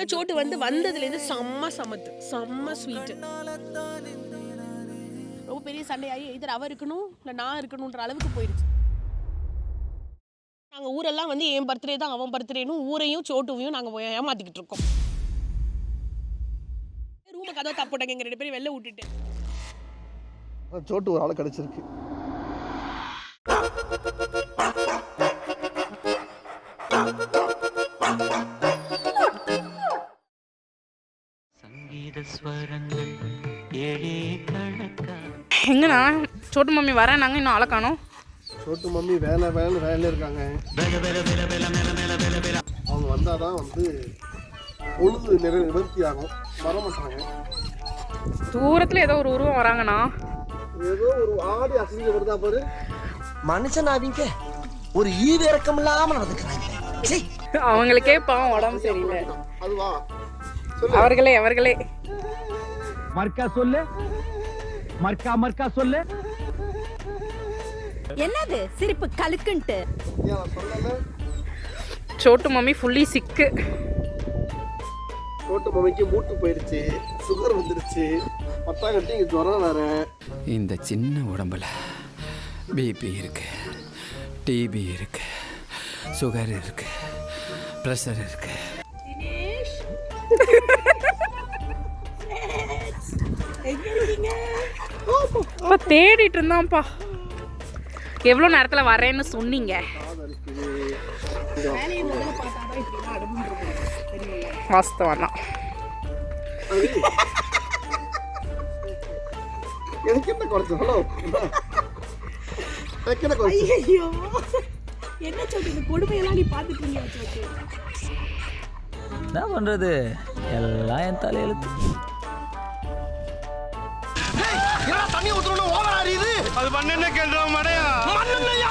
ஆனால் சோட்டு வந்து வந்ததுலேருந்து செம்ம ஸ்வீட்டு. ரொம்ப பெரிய சண்டையாகி இதர் அவ இருக்கணும் இல்லை நான் இருக்கணுன்ற அளவுக்கு போயிடுச்சு. நாங்கள் ஊரெல்லாம் வந்து என் பர்த்டே தான் அவன் பர்த்டேன்னு ஊரையும் சோட்டுவையும் நாங்கள் ஏமாற்றிக்கிட்டு இருக்கோம். ரூமை கதவை தப்போட்டாங்க எங்கள் 2 பேரும் வெளில விட்டுட்டு. சோட்டு ஒரு ஆள் கிடைச்சிருக்கு. எங்கண்ணா சோட்டு மம்மி வரேன்னாங்க, இன்னும் ஆளை காணோம். சோட்டு மம்மி வேலை இருக்காங்க. அவங்க வந்தாதான் வந்து பொழுது நிவர்த்தி ஆகும். வர மாட்டாங்க. தூரத்துல ஏதோ ஒரு உருவம் வராங்கண்ணா. ஏதோ ஒரு ஆடி அசைஞ்சு வருதா பாரு. மனுஷனாவீங்க ஒரு ஈவு இறக்கம் இல்லாம நடந்துக்கிறாங்க. அவங்களுக்கே பாவம் உடம்பு சரியில்லை. அதுவா அவர்களே மர்க்கா சொல்லு, மர்க்கா சொல்லு. என்னது சிரிப்பு கலுக்குன்ட்டு? சோட்டு மம்மி ஃபுல்லி சிக்கு. சோட்டு மம்மிக்கு மூட்டு போயிடுச்சு, சுகர் வந்துருச்சு, பத்தாங்கட்டி இங்கே ஜுரம் வேற. இந்த சின்ன உடம்புல பிபி இருக்கு, டிபி இருக்கு, சுகர் இருக்கு, ப்ரெஷர் இருக்கு. தேடிட்டு இருந்தான்ப்பா. எவ்வளோ நேரத்தில் வரேன்னு சொன்னீங்க? வாஸ்தவம் தான். எனக்கு என்ன குறைச்சு? ஹலோ, ஐயோ என்ன சொல்றது, கொடுமையெல்லாம் நீ பார்த்துட்டு இருக்கியா? என்ன பண்றது, எல்லாம் என் தலையெழுத்து. தண்ணி ஊத்துறோம் ஓவர் ஆறியுது. அது மண்ணெண்ண கேள்றோம் மடையா. மண்ணெண்ணயா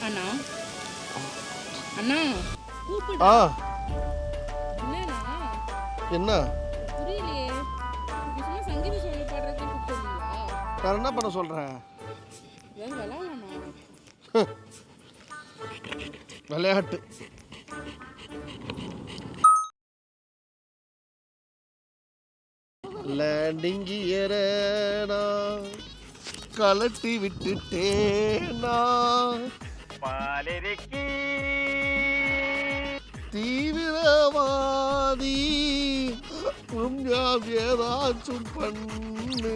அண்ணா அண்ணா ஆ என்னண்ணா என்ன புரியலையே. சும்மா சங்கீத சொல்லி பாடுறதுக்கு கூப்பிட்டுருந்தீங்களா? வேற என்ன பண்ண சொல்றேன்? விளையாட்டு லேண்டிங் ஏறனா கலட்டி விட்டுட்டேனா பாலரிக்கி தீவிரவாதி ஏதாச்சும் பண்ணு.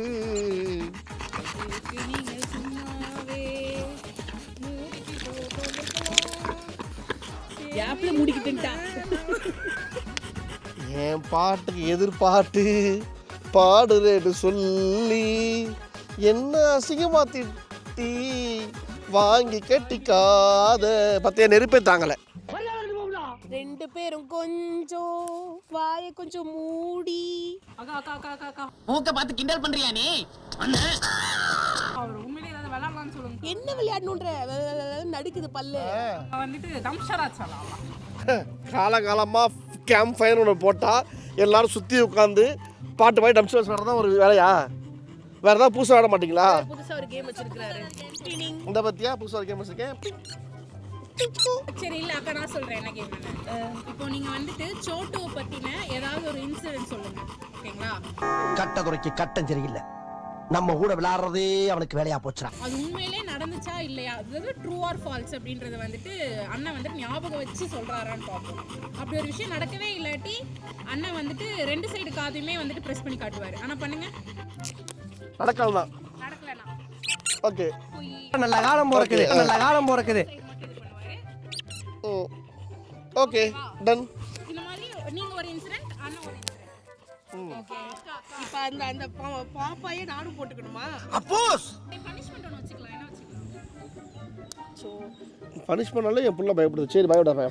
என் பாட்டுக்கு எதிர்பாட்டு பாடுறேன்னு சொல்லி என்ன அசிங்கமா திட்டி வாங்கி கட்டிக்காத பத்திய நெருப்பே தாங்கல. 2 பேரும் கொஞ்சம் வாயை கொஞ்சம் மூடி. மூக்க பார்த்து கிண்டல் பண்றியா நீ? அவர் உண்மையிலே ஏதாவது விளையாடலாம்னு சொல்லுங்க. என்ன விளையாடணுன்ற நடுக்குது பல்லு. வந்துட்டு தம்ஷராஜ் காலகாலமா கேம்ப் ஃபயர் ஒன்று போட்டா எல்லாரும் சுத்தி உட்காந்து பாட்டு பாடி டம்ஸ் வர்றதான் ஒரு வேலையா? வேற ஏதாவது புதுசாக விளையாட மாட்டீங்களா? புதுசா ஒரு கேம் வச்சிருக்காரு. இந்த பத்தியா புதுசா ஒரு கேம் வச்சிருக்கேன். சரி இல்ல அக்கா நான் சொல்றேன் என்ன கேம். இப்போ நீங்க வந்துட்டு சோட்டுவை பத்தின ஏதாவது ஒரு இன்சிடென்ட் சொல்லுங்க, ஓகேங்களா? கட்ட குறைக்கு கட்டம் சரியில்லை, நம்ம கூட விளையாடுறதே அவனுக்கு வேலையா போச்சுடா. அது உண்மையிலே நடந்துச்சா இல்லையா, அதாவது ட்ரூ ஆர் ஃபால்ஸ் அப்படின்றத வந்துட்டு அண்ணன் வந்துட்டு ஞாபகம் வச்சு சொல்றாரான்னு பார்ப்போம். அப்படி ஒரு விஷயம் நடக்கவே இல்லாட்டி அண்ணன் வந்துட்டு 2 சைடு காதையுமே வந்துட்டு ப்ரெஸ் பண்ணி காட்டுவாரு. ஆனா பண்ணுங்க, நடக்கலாம். நடக்கலனா ஓகே, நல்ல காலம் போறக்குது, நல்ல காலம் போறக்குது. Okay done. இந்த மாதிரி நீங்க ஒரு இன்சிடென்ட், அண்ணன் ஒரு இன்சிடென்ட். ஓகே, இப்ப அந்த பாப்பாயே நானும் போட்டுக்கணுமா? அப்போஸ் பனிஷ்மென்ட் ஒன்னு வச்சுக்கலாம். என்ன வச்சுக்கலாம்? சோ பனிஷ் பண்ணாலே என் புள்ள பயப்படுது. சரி பயப்படாத.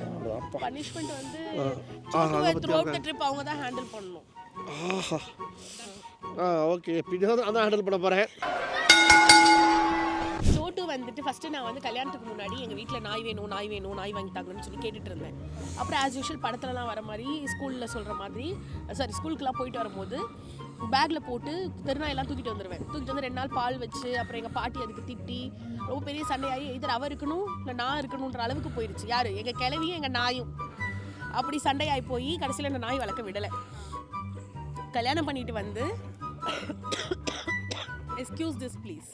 அப்பா பனிஷ்மென்ட் வந்து த்ரூஅவுட் தி ட்ரிப் அவங்க தான் ஹேண்டில் பண்ணனும். ஓகே, பின்னாடி அதான் ஹேண்டில் பண்ண போறேன். சோட்டு வந்துட்டு ஃபஸ்ட்டு நான் வந்து கல்யாணத்துக்கு முன்னாடி எங்கள் வீட்டில் நாய் வேணும் நாய் வாங்கி தாங்கன்னு சொல்லி கேட்டுட்டு இருந்தேன். அப்புறம் ஆஸ் யூஷுவல் படத்துலலாம் வர மாதிரி ஸ்கூலில் சொல்கிற மாதிரி ஸ்கூலுக்குலாம் போயிட்டு வரும்போது பேக்கில் போட்டு தெருநாயெல்லாம் தூக்கிட்டு வந்துடுவேன். தூக்கிட்டு வந்து 2 நாள் பால் வச்சு அப்புறம் எங்கள் பாட்டி அதுக்கு திட்டி ரொம்ப பெரிய சண்டையாகி இதர் அவ இருக்கணும் இல்லை நான் இருக்கணுன்ற அளவுக்கு போயிடுச்சு. யார்? எங்கள் கிழவியும் எங்கள் நாயும். அப்படி சண்டையாகி போய் கடைசியில் இந்த நாய் வளர்க்க விடலை. கல்யாணம் பண்ணிட்டு வந்து எக்ஸ்கியூஸ் திஸ் ப்ளீஸ்.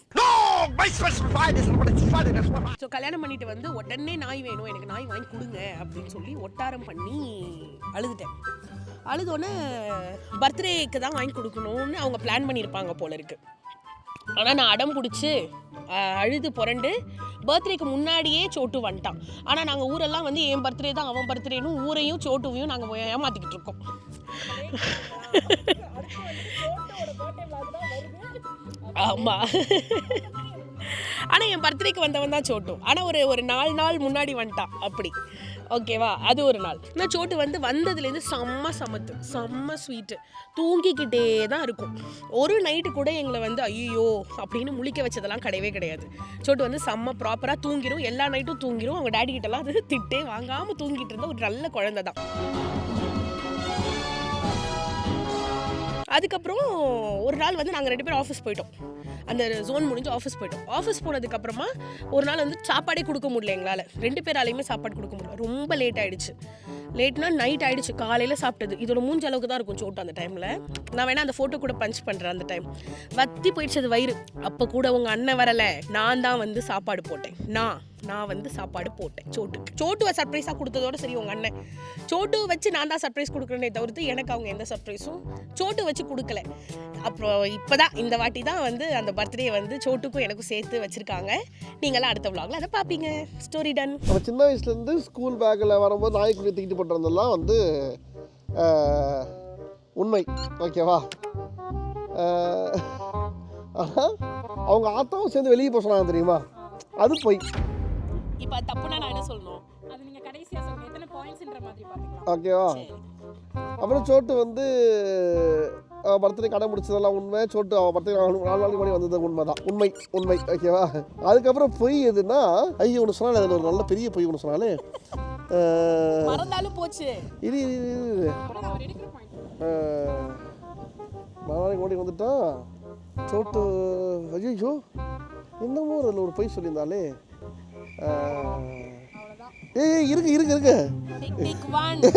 ஸோ கல்யாணம் பண்ணிட்டு வந்து உடனே நாய் வேணும், எனக்கு நாய் வாங்கி கொடுங்க அப்படின்னு சொல்லி ஒட்டாரம் பண்ணி அழுதுட்டேன். அழுதோடனே பர்த்டேக்கு தான் வாங்கி கொடுக்கணும்னு அவங்க பிளான் பண்ணியிருப்பாங்க போல இருக்கு. ஆனால் நான் அடம் பிடிச்சி அழுது புரண்டு பர்த்டேக்கு முன்னாடியே சோட்டு வந்துட்டான். ஆனால் நாங்கள் ஊரெல்லாம் வந்து என் பர்த்டே தான் அவன் பர்த்டேன்னு ஊரையும் சோட்டுவையும் நாங்கள் ஏமாற்றிக்கிட்டு இருக்கோம். ஆமாம், ஆனால் என் பர்த்டேக்கு வந்தவன் தான் சோட்டு. ஆனால் ஒரு 4 நாள் முன்னாடி வந்துட்டான் அப்படி. ஓகேவா? அது ஒரு நாள். நான் சோட்டு வந்து வந்ததுலேருந்து செம்ம ஸ்வீட்டு, தூங்கிக்கிட்டே தான் இருக்கும். ஒரு நைட்டு கூட எங்களை வந்து ஐயோ அப்படின்னு முழிக்க வச்சதெல்லாம் கிடையாது. சோட்டு வந்து செம்ம ப்ராப்பராக தூங்கிடும், எல்லா நைட்டும் தூங்கிடும். அவங்க டேடி கிட்டலாம் அது திட்டே வாங்காமல் தூங்கிட்டு இருந்த ஒரு நல்ல குழந்தை தான். அதுக்கப்புறம் ஒரு நாள் வந்து நாங்கள் 2 பேரும் ஆஃபீஸ் போயிட்டோம். அந்த ஜோன் முடிஞ்சு ஆஃபீஸ் போயிட்டோம். ஆஃபீஸ் போனதுக்கப்புறமா ஒரு நாள் வந்து சாப்பாடே கொடுக்க முடியல எங்களால். 2 பேராலையுமே சாப்பாடு கொடுக்க முடியல. ரொம்ப லேட் ஆகிடுச்சு. லேட்னா நைட் ஆகிடுச்சு. காலையில் சாப்பிட்டது இதோட 3 அளவுக்கு தான் இருக்கும் சோட்டு அந்த டைமில். நான் வேணால் அந்த ஃபோட்டோ கூட பஞ்ச் பண்ணுறேன். அந்த டைம் வத்தி போயிடுச்சு அது வயிறு. அப்போ கூட உங்கள் அண்ணன் வரலை, நான் தான் வந்து சாப்பாடு போட்டேன். நான் வந்து சாப்பாடு போட்டேன் சோட்டுக்கு. சோட்டுவை சர்ப்ரைஸாக கொடுத்ததோட சரி, உங்கள் அண்ணன் சோட்டு வச்சு நான் தான் சர்ப்ரைஸ் கொடுக்குறேனே தவிர்த்து எனக்கு அவங்க எந்த சர்ப்ரைஸும் சோட்டு வச்சு கொடுக்கல. அப்புறம் இப்போ தான் இந்த வாட்டி தான் வந்து அந்த பர்த்டே வந்து சோட்டுக்கும் எனக்கும் சேர்த்து வச்சுருக்காங்க. நீங்களாம் அடுத்த vlogல அதை பார்ப்பீங்க. Story done. நம்ம சின்ன வயசுலேருந்து ஸ்கூல் பேக்கில் வரும்போது நாய்க்குள்ளே தூக்கிட்டு போட்டு வந்ததெல்லாம் வந்து உண்மை. ஓகேவா? ஆனால் அவங்க ஆத்தாவும் சேர்ந்து வெளியே போக சொன்னாங்க தெரியுமா? அது போய் இப்போ தப்புனா நான் என்ன சொல்லணும்? அது நீங்க கடைசியா சொல்லுங்க, எத்தனை பாயிண்ட்ஸ்ன்ற மாதிரி பாத்துக்கலாம். ஓகேவா? அப்புறம் சோட்டு வந்து பர்த்டே கடை முடிச்சதெல்லாம் உண்மை. சோட்டு அவன் பர்த்டே 4 நாளைக்கு முன்னாடி வந்தது உண்மை. ஓகேவா? அதுக்கப்புறம் பொய் எதுனா, ஐயோ ஒன்று சொன்னாலே அதில் ஒரு நல்ல பெரிய பொய் ஒன்று சொன்னாலே மறந்தாலும் போச்சு. இது 4 நாளைக்கு முன்னாடி வந்துட்டான் சோட்டு. ஐயோ என்னமோ அதில் ஒரு பொய் சொல்லியிருந்தாலே. ஏய் இருக்கு டிக் 1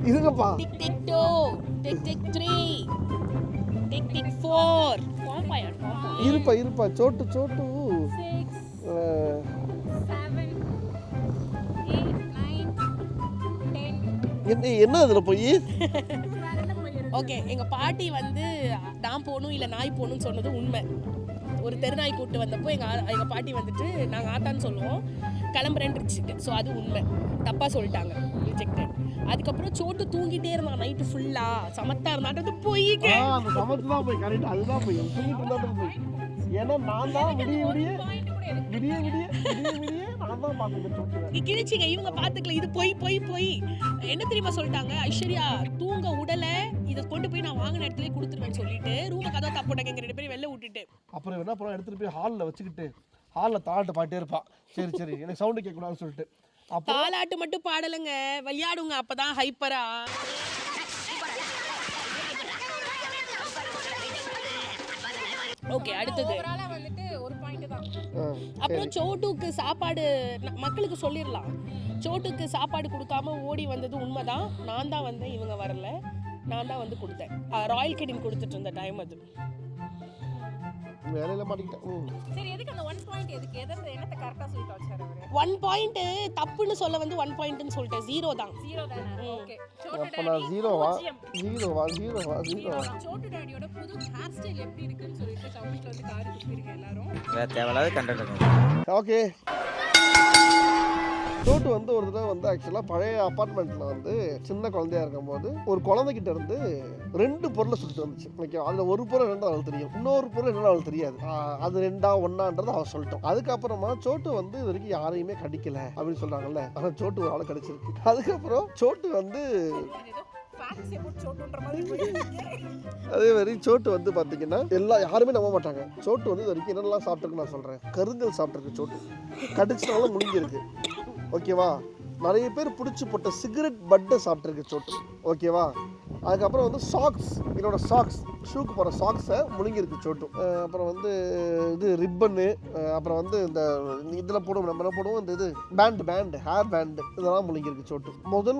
இருங்கப்பா. டிக் 2 டிக் 3 டிக் 4 இருப்பா சோட்டு 6 7 8 9 10 என்ன அதில் போய்? ஓகே, எங்கள் பாட்டி வந்து நான் போகணும் இல்லை நாய் போகணும்னு சொன்னது உண்மை. ஒரு தெருநாய் கூப்பிட்டு வந்தப்போ எங்கள் பாட்டி வந்துட்டு நாங்கள் ஆத்தான்னு சொல்லுவோம், கிளம்புறேன்ருச்சு. ஸோ அது உண்மை, தப்பாக சொல்லிட்டாங்க, ரிஜெக்டட். அதுக்கப்புறம் சோட்டு தூங்கிட்டே இருந்தான் நைட்டு ஃபுல்லாக, சமத்தா இருந்தான்றது போய்ங்க. அந்த சமத்து தான் போய் கரெக்ட், அதுதான் போய் தூங்கிட்டு இருந்தாலும் போய். ஏன்னா நான் தான் விடிய நான் தான் பார்த்துக்கிட்டு கிழிச்சிங்க. இவங்க பார்த்துக்கல, இது போய் என்ன தெரியுமா சொல்லிட்டாங்க? ஐஸ்வர்யா தூங்க உடல, இதை கொண்டு போய் நான் வாங்கின இடத்துல கொடுத்துருவேன்னு சொல்லிட்டு ரூமை கதவை தப்போட்டாங்க. எங்கள் 2 பேரும் வெளில விட்டுட்டு அப்புறம் என்ன பண்ண எடுத்துகிட்டு போய் ஹாலில் வச்சுக்கிட்டு ஹாலில் தாளாட்டு பாட்டே இருப்பான். சரி எனக்கு சவுண்டு கேட்கக்கூடாதுன்னு சொல்லிட்டு தாளாட்டு மட்டும் பாடலைங்க, விளையாடுங்க. அப்பதான் ஹைப்பரா. ஓகே, அடுத்தது வந்துட்டு ஒரு பாயிண்ட் தான். அப்புறம் சோட்டுக்கு சாப்பாடு மக்களுக்கு சொல்லிடலாம். சோட்டுக்கு சாப்பாடு கொடுக்காம ஓடி வந்தது உண்மைதான். நான் தான் வந்தேன், இவங்க வரல. நான் தான் வந்து கொடுத்தேன். ராயல் கேடின் கொடுத்துட்டு இருந்த டைம் அது. வேலையில மாட்டிக்கிட்டேன். சரி, எதுக்கு அந்த 1 பாயிண்ட்? எதுக்கு என்னத்தை கரெக்டா சொல்லிட்டு வச்சாரு அவரு? 1 பாயிண்ட் தப்புன்னு சொல்ல வந்து 1 பாயிண்ட்னு சொல்லிட்டேன். 0 தான். 0 தானே? ஓகே. அப்ப நான் 0வா? சோட்டு டாடியோட புது ஹேர் ஸ்டைல் எப்படி இருக்குன்னு சொல்லிட்டு கமெண்ட்ல வந்து காரி குடுத்துருங்க எல்லாரும். வேற தேவையில்லாத கண்டென்ட். ஓகே. சோட்டு வந்து ஒரு தடவை வந்து ஆக்சுவலாக பழைய அப்பார்ட்மெண்ட்டில் வந்து சின்ன குழந்தையா இருக்கும்போது ஒரு குழந்தைகிட்ட இருந்து 2 பொருளை சுட்டு வந்துச்சு. ஓகே, அதில் ஒரு பொருள் என்னன்னு அவளுக்கு தெரியும், இன்னொரு பொருள் என்னன்னு அவளுக்கு தெரியாது. அது 2ஆ 1ஆன்றது அவள் சொல்லிட்டோம். அதுக்கப்புறமா சோட்டு வந்து இது வரைக்கும் யாரையுமே கடிக்கல அப்படின்னு சொல்றாங்கல்ல, ஆனால் சோட்டு ஒரு ஆளை கடிச்சிருக்கு. அதுக்கப்புறம் சோட்டு வந்து அதே மாதிரி சோட்டு வந்து பார்த்தீங்கன்னா யாருமே நம்ப மாட்டாங்க. சோட்டு வந்து இது வரைக்கும் என்னெல்லாம் சாப்பிட்டுருக்கு நான் சொல்கிறேன். கருங்கல் சாப்பிட்ருக்கு சோட்டு, கடிச்சினாலும் முடிஞ்சிருக்கு. ஓகேவா? நிறைய பேர் பிடிச்சி போட்ட சிகரெட் பட்டை சாப்பிட்ருக்கு சோட்டு. ஓகேவா? அதுக்கப்புறம் வந்து சாக்ஸ், என்னோட சாக்ஸ், ஷூக்கு போகிற சாக்ஸை முழுங்கிருக்கு சோட்டு. அப்புறம் வந்து இது ரிப்பனு, அப்புறம் வந்து இந்த இதில் போடுவோம், நம்ம என்ன போடுவோம், இந்த இது பேண்டு ஹேர் பேண்டு, இதெல்லாம் முழுங்கிருக்கு சோட்டு.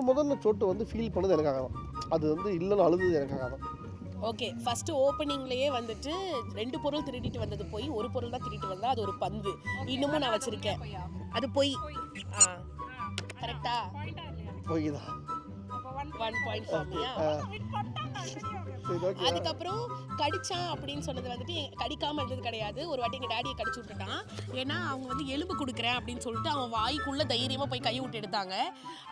முதல்ல சோட்டு வந்து ஃபீல் பண்ணது எனக்காக தான். அது வந்து இல்லைன்னு அழுது எனக்காக தான். ஓகே, ஃபர்ஸ்ட் ஓப்பனிங்லயே வந்துட்டு 2 பொருள் திருடிட்டு வந்தது போய், ஒரு பொருள் தான் திருடிட்டு வந்தா, அது ஒரு பந்து. இன்னமும் நான் வச்சிருக்கேன். அது போய் கரெக்டா? போய் தான் 1 பாயிண்ட் ஃபார்மியா. அதுக்கப்புறம் கடிச்சான் அப்படின்னு சொன்னது வந்துட்டு கடிக்காம இருந்தது கிடையாது. ஒரு வாட்டி எங்கள் டேடியை கடிச்சு விட்டுட்டான். ஏன்னா அவங்க வந்து எலும்பு கொடுக்குறேன் அப்படின்னு சொல்லிட்டு அவன் வாய்க்குள்ள தைரியமாக போய் கை விட்டு எடுத்தாங்க.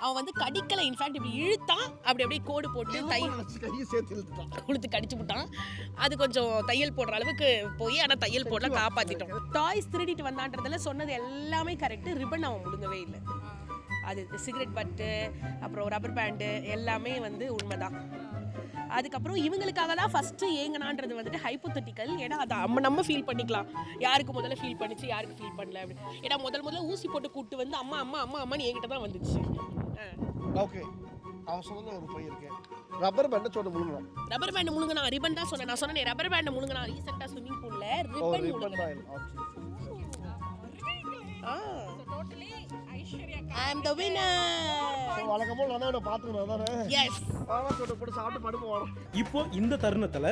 அவன் வந்து கடிக்கலை, இன்ஃபேக்ட் இப்படி இழுத்தான், அப்படியே கோடு போட்டு கையை சேர்த்து இழுத்துட்டான், கொடுத்து கடிச்சு விட்டான். அது கொஞ்சம் தையல் போடுற அளவுக்கு போய், ஆனால் தையல் போடல, காப்பாற்றிட்டோம். டாய்ஸ் திருடிட்டு வந்தான்றதுல சொன்னது எல்லாமே கரெக்டு. ரிப்பன் அவன் முழுங்கவே இல்லை. அது சிகரெட் பட்டு, அப்புறம் ரப்பர் பேண்டு எல்லாமே வந்து உண்மைதான். அதுக்கப்புறம் இவங்களுக்காக தான் ஃபஸ்ட்டு ஏங்கனான்றது வந்துட்டு ஹைப்போதெட்டிக்கல். ஏன்னா அதை நம்ம ஃபீல் பண்ணிக்கலாம், யாருக்கு முதல்ல ஃபீல் பண்ணிச்சு, யாருக்கு ஃபீல் பண்ணல அப்படின்னு. ஏன்னா முதல்ல ஊசி போட்டு கூப்பிட்டு வந்து அம்மா அம்மா அம்மா அம்மான்னு என்கிட்ட தான் வந்துச்சு. ஓகே, அவன் சொன்னது ஒரு போய் இருக்கு. ரப்பர் பேண்டை சோட்டு முழுங்கலாம். ரப்பர் பேண்ட் முழுங்கினா, ரிப்பன் தான் சொன்னேன். நான் சொன்னேன் ரப்பர் பேண்ட் முழுங்கினா. ரீசெண்டாக ஸ்விம்மிங் பூலில் ரிப்பன் முழுங்கினா. I am the winner. வழக்கமா நான் பாத்துக்கணும் தானே. Yes. சோட்டு போட்டு சாப்பிட்டு படுப்போம். இப்போ இந்த தருணத்துல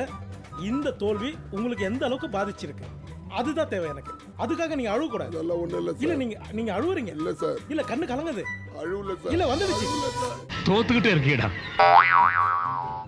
இந்த தோல்வி உங்களுக்கு எந்த அளவுக்கு பாதிச்சிருக்கு, அதுதான் தேவை எனக்கு. அதுக்காக நீங்க அழுவ கூடாது. அதெல்லாம் ஒண்ணும் இல்ல இல்ல சார். நீங்க அழுவுறீங்க. இல்ல சார். இல்ல கண்ணு கலங்குது. அழுவல சார். இல்ல வந்துடுச்சு. தோத்துக்கிட்டே இருக்கீடா.